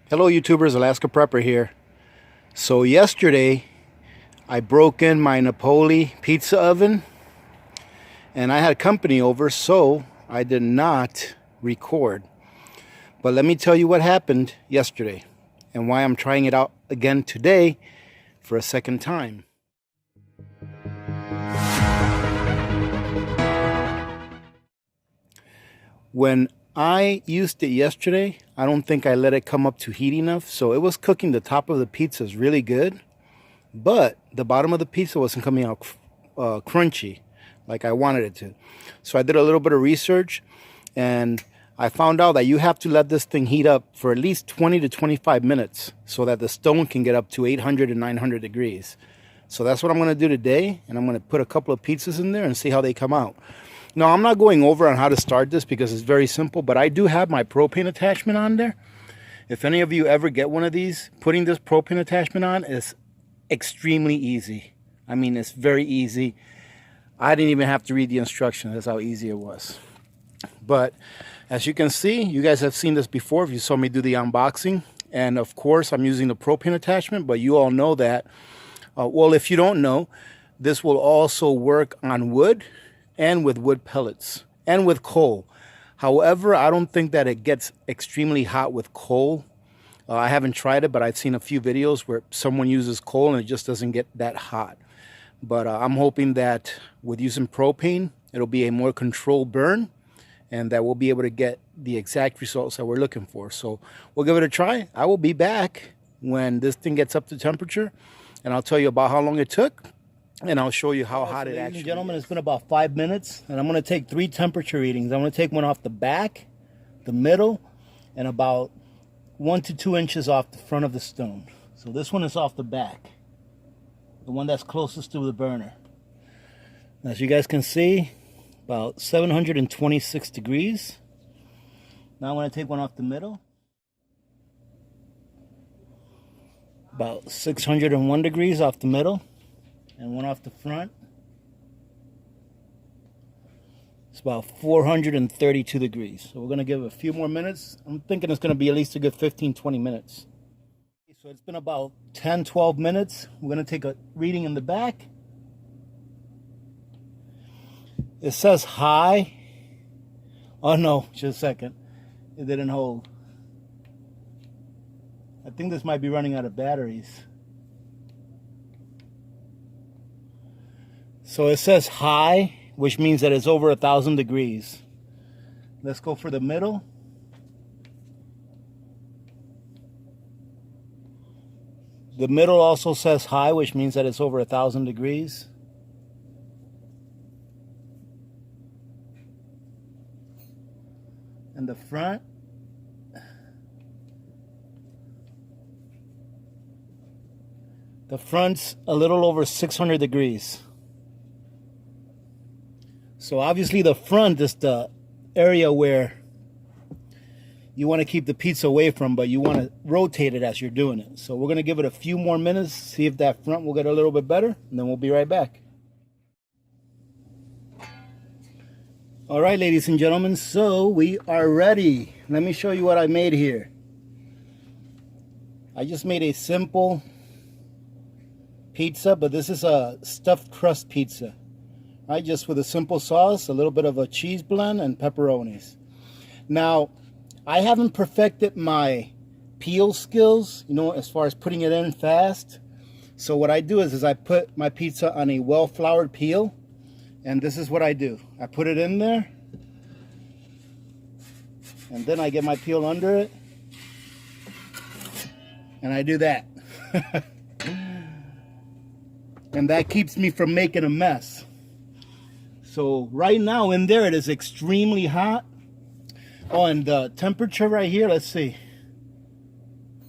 Hello YouTubers, Alaska Prepper here. So yesterday I broke in my Napoli pizza oven and I had company over, so I did not record. But let me tell you what happened yesterday and why I'm trying it out again today for a second time. When I used it yesterday, I don't think I let it come up to heat enough, so it was cooking the top of the pizzas really good, but the bottom of the pizza wasn't coming out crunchy like I wanted it to. So I did a little bit of research and I found out that you have to let this thing heat up for at least 20 to 25 minutes so that the stone can get up to 800 and 900 degrees. So that's what I'm going to do today, and I'm going to put a couple of pizzas in there and see how they come out. Now, I'm not going over on how to start this because it's very simple, but I do have my propane attachment on there. If any of you ever get one of these, putting this propane attachment on is extremely easy. I mean, it's very easy. I didn't even have to read the instructions. That's how easy it was. But as you can see, you guys have seen this before if you saw me do the unboxing. And of course, I'm using the propane attachment, but you all know that. Well, if you don't know, this will also work on wood and with wood pellets and with coal. However, I don't think that it gets extremely hot with coal. I haven't tried it, but I've seen a few videos where someone uses coal and it just doesn't get that hot. But I'm hoping that with using propane, it'll be a more controlled burn and that we'll be able to get the exact results that we're looking for. So we'll give it a try. I will be back when this thing gets up to temperature and I'll tell you about how long it took. And I'll show you how hot it actually is. Ladies and gentlemen, it's been about 5 minutes, and I'm going to take 3 temperature readings. I'm going to take one off the back, the middle, and about 1 to 2 inches off the front of the stone. So this one is off the back, the one that's closest to the burner. As you guys can see, about 726 degrees. Now I'm going to take one off the middle. About 601 degrees off the middle. And one off the front. It's about 432 degrees. So we're going to give it a few more minutes. I'm thinking it's going to be at least a good 15-20 minutes. So it's been about 10-12 minutes. We're going to take a reading in the back. It says high. Oh no, just a second. It didn't hold. I think this might be running out of batteries. So it says high, which means that it's over 1,000 degrees. Let's go for the middle. The middle also says high, which means that it's over 1,000 degrees. And the front. The front's a little over 600 degrees. So obviously the front is the area where you want to keep the pizza away from, but you want to rotate it as you're doing it. So we're going to give it a few more minutes, see if that front will get a little bit better, and then we'll be right back. All right, ladies and gentlemen, so we are ready. Let me show you what I made here. I just made a simple pizza, but this is a stuffed crust pizza. Right, just with a simple sauce, a little bit of a cheese blend, and pepperonis. Now, I haven't perfected my peel skills, you know, as far as putting it in fast. So what I do is I put my pizza on a well-floured peel, and this is what I do. I put it in there, and then I get my peel under it, and I do that. And that keeps me from making a mess. So right now in there it is extremely hot. Oh, and the temperature right here, let's see.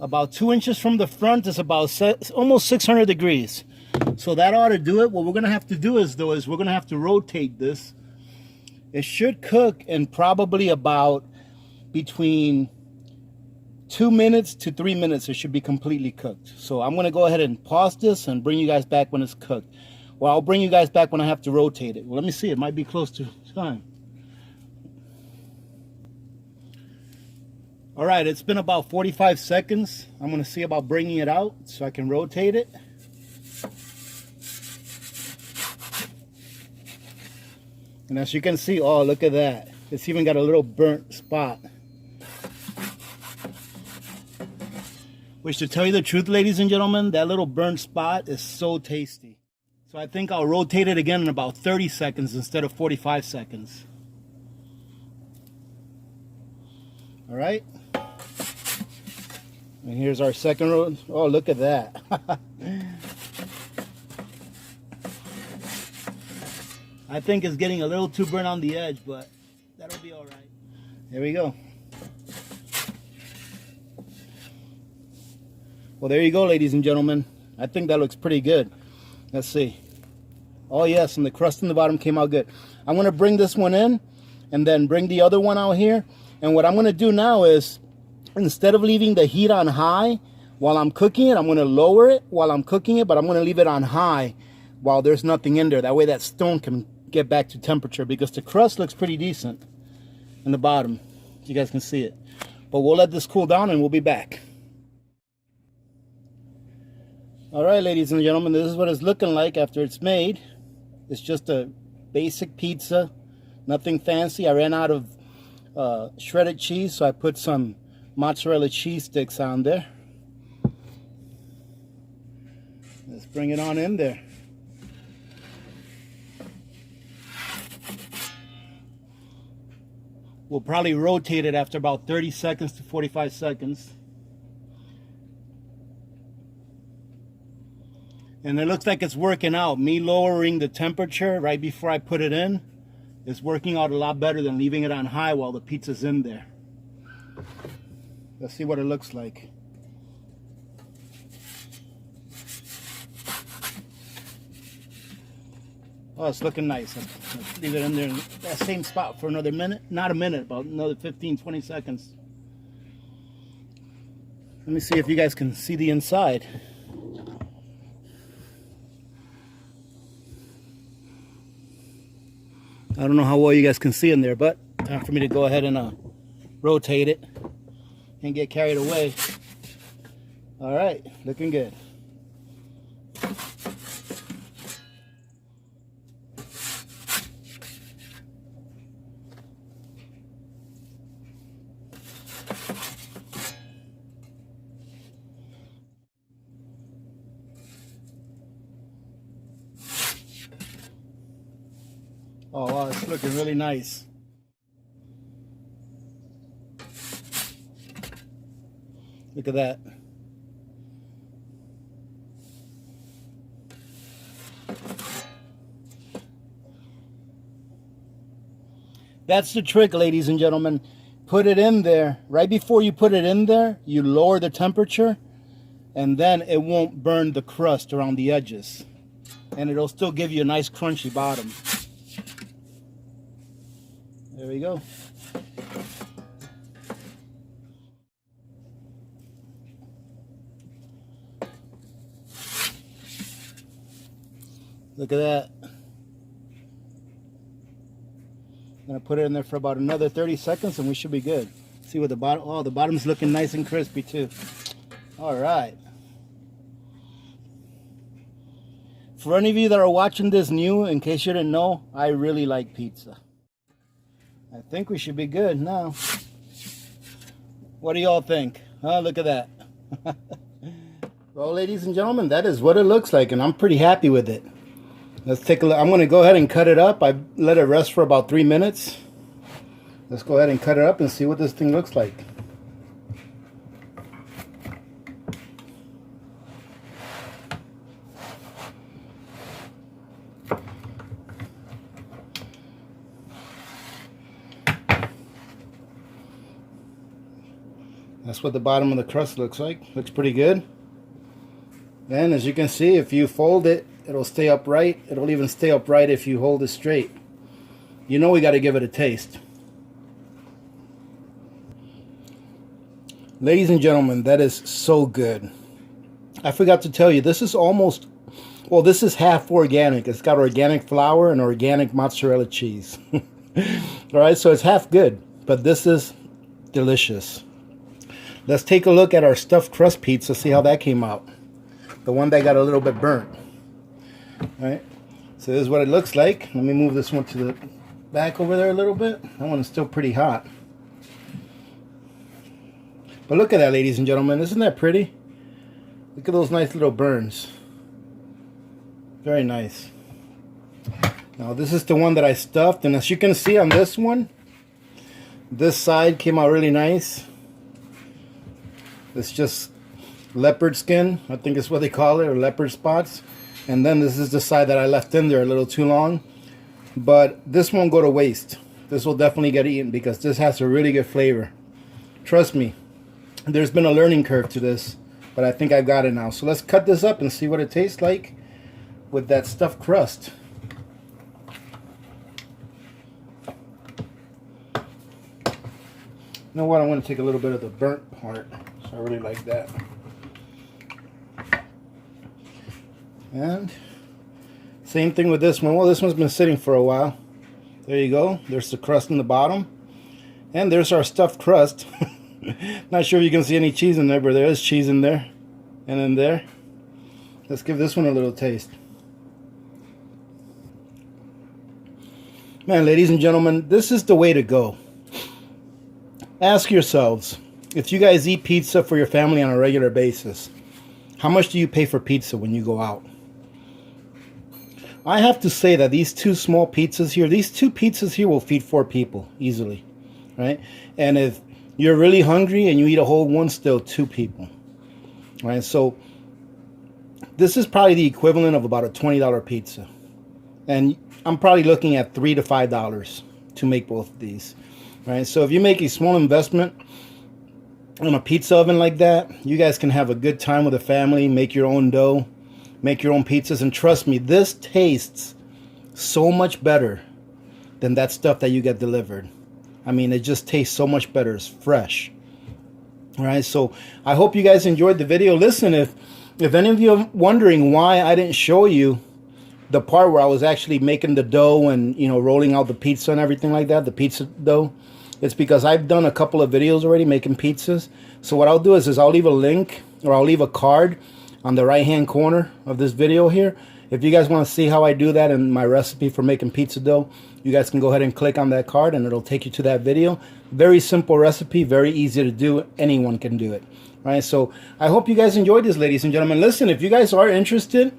About 2 inches from the front is about almost 600 degrees. So that ought to do it. What we're going to have to do is we're going to have to rotate this. It should cook in probably about between 2 minutes to 3 minutes. It should be completely cooked. So I'm going to go ahead and pause this and bring you guys back when it's cooked. Well, I'll bring you guys back when I have to rotate it. Well, let me see. It might be close to time. All right, it's been about 45 seconds. I'm gonna see about bringing it out so I can rotate it. And as you can see, oh, look at that. It's even got a little burnt spot. Which, to tell you the truth, ladies and gentlemen, that little burnt spot is so tasty. So I think I'll rotate it again in about 30 seconds instead of 45 seconds. All right. And here's our second roll. Oh, look at that. I think it's getting a little too burnt on the edge, but that'll be all right. There we go. Well, there you go, ladies and gentlemen. I think that looks pretty good. Let's see. Oh, yes, and the crust in the bottom came out good. I'm going to bring this one in and then bring the other one out here. And what I'm going to do now is, instead of leaving the heat on high while I'm cooking it, I'm going to lower it while I'm cooking it, but I'm going to leave it on high while there's nothing in there. That way that stone can get back to temperature, because the crust looks pretty decent in the bottom. You guys can see it. But we'll let this cool down and we'll be back. All right, ladies and gentlemen, this is what it's looking like after it's made. It's just a basic pizza, nothing fancy. I ran out of shredded cheese, so I put some mozzarella cheese sticks on there. Let's bring it on in there. We'll probably rotate it after about 30 seconds to 45 seconds. And it looks like it's working out. Me lowering the temperature right before I put it in is working out a lot better than leaving it on high while the pizza's in there. Let's see what it looks like. Oh, it's looking nice. Let's leave it in there in that same spot for another minute. Not a minute, about another 15, 20 seconds. Let me see if you guys can see the inside. I don't know how well you guys can see in there, but time for me to go ahead and rotate it and get carried away. All right, looking good. Oh, wow, it's looking really nice. Look at that. That's the trick, ladies and gentlemen. Put it in there. Right before you put it in there, you lower the temperature, and then it won't burn the crust around the edges. And it'll still give you a nice crunchy bottom. There we go. Look at that. I'm gonna put it in there for about another 30 seconds and we should be good. See what the bottom, oh, the bottom's looking nice and crispy too. All right. For any of you that are watching this new, in case you didn't know, I really like pizza. I think we should be good now. What do y'all think? Oh, look at that. Well, ladies and gentlemen, that is what it looks like, and I'm pretty happy with it. Let's take a look. I'm going to go ahead and cut it up. I let it rest for about 3 minutes. Let's go ahead and cut it up and see what this thing looks like. That's what the bottom of the crust looks like. Looks pretty good. And as you can see, if you fold it, it'll stay upright. It'll even stay upright if you hold it straight. You know we got to give it a taste. Ladies and gentlemen, that is so good. I forgot to tell you, this is almost, well, this is half organic. It's got organic flour and organic mozzarella cheese. All right, so it's half good, but this is delicious. Let's take a look at our stuffed crust pizza, see how that came out. The one that got a little bit burnt. Alright, so this is what it looks like. Let me move this one to the back over there a little bit. That one is still pretty hot. But look at that, ladies and gentlemen. Isn't that pretty? Look at those nice little burns. Very nice. Now this is the one that I stuffed, and as you can see on this one, this side came out really nice. It's just leopard skin, I think is what they call it, or leopard spots. And then this is the side that I left in there a little too long. But this won't go to waste. This will definitely get eaten because this has a really good flavor. Trust me, there's been a learning curve to this, but I think I've got it now. So let's cut this up and see what it tastes like with that stuffed crust. You know what? I'm going to take a little bit of the burnt part. So I really like that. And same thing with this one. Well, this one's been sitting for a while. There you go. There's the crust in the bottom. And there's our stuffed crust. Not sure if you can see any cheese in there, but there is cheese in there. And in there. Let's give this one a little taste. Man, ladies and gentlemen, this is the way to go. Ask yourselves, if you guys eat pizza for your family on a regular basis, how much do you pay for pizza when you go out? I have to say that these two small pizzas here, these two pizzas here will feed 4 people easily, right? And if you're really hungry and you eat a whole one, still 2 people, right? So this is probably the equivalent of about a $20 pizza. And I'm probably looking at $3 to $5 to make both of these, right? So if you make a small investment on a pizza oven like that, you guys can have a good time with the family, make your own dough, make your own pizzas, and trust me, this tastes so much better than that stuff that you get delivered. I mean, it just tastes so much better. It's fresh. All right, so I hope you guys enjoyed the video. Listen, if any of you are wondering why I didn't show you the part where I was actually making the dough and, you know, rolling out the pizza and everything like that, the pizza dough, it's because I've done a couple of videos already making pizzas. So what I'll do is I'll leave a link, or I'll leave a card on the right hand corner of this video here. If you guys want to see how I do that and my recipe for making pizza dough, you guys can go ahead and click on that card and it'll take you to that video. Very simple recipe, very easy to do. Anyone can do it. All right, so I hope you guys enjoyed this, ladies and gentlemen. Listen, if you guys are interested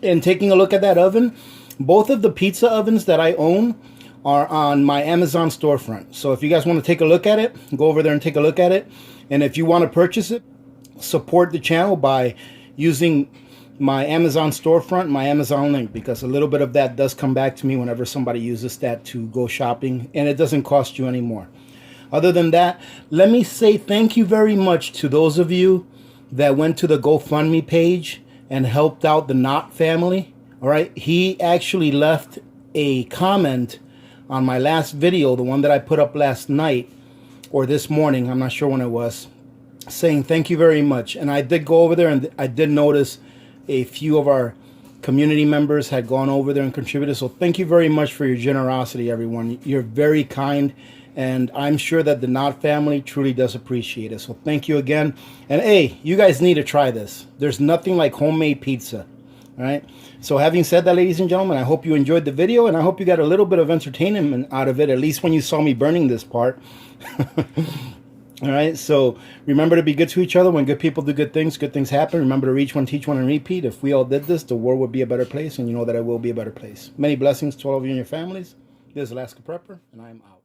in taking a look at that oven, both of the pizza ovens that I own are on my Amazon storefront. So if you guys want to take a look at it, go over there and take a look at it. And if you want to purchase it, support the channel by using my Amazon storefront, my Amazon link, because a little bit of that does come back to me whenever somebody uses that to go shopping, and it doesn't cost you any more. Other than that, let me say thank you very much to those of you that went to the GoFundMe page and helped out the Knott family. All right, he actually left a comment on my last video, the one that I put up last night or this morning, I'm not sure when it was, saying thank you very much. And I did go over there and I did notice a few of our community members had gone over there and contributed. So thank you very much for your generosity, everyone. You're very kind, and I'm sure that the Knott family truly does appreciate it. So thank you again. And hey, you guys need to try this. There's nothing like homemade pizza. All right. So having said that, ladies and gentlemen, I hope you enjoyed the video, and I hope you got a little bit of entertainment out of it, at least when you saw me burning this part. All right. So remember to be good to each other. When good people do good things happen. Remember to reach one, teach one, and repeat. If we all did this, the world would be a better place, and you know that it will be a better place. Many blessings to all of you and your families. This is Alaska Prepper, and I am out.